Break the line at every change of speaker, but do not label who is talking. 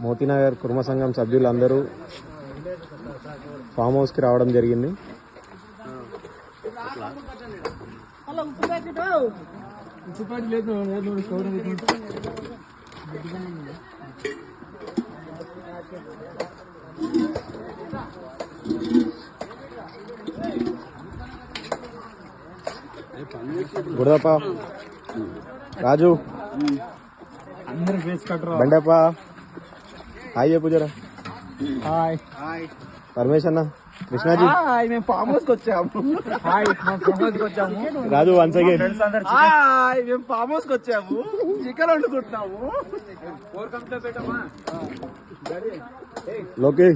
మోతీనగర్ కుర్మ సంఘం సభ్యులందరూ ఫామ్ హౌస్కి రావడం జరిగింది. గుడదప్ప, రాజు, బండప్ప, హాయ్ చెప్పు జరా. హాయ్. పరమేశ్ అన్న, కృష్ణాజీ,
మేము ఫామ్ హౌస్ వచ్చాము.
రాజు వన్స్ అగైన్.
మేము ఫామ్ హౌస్ వచ్చాము, చికెన్ వండుకుంటున్నాము.
లోకి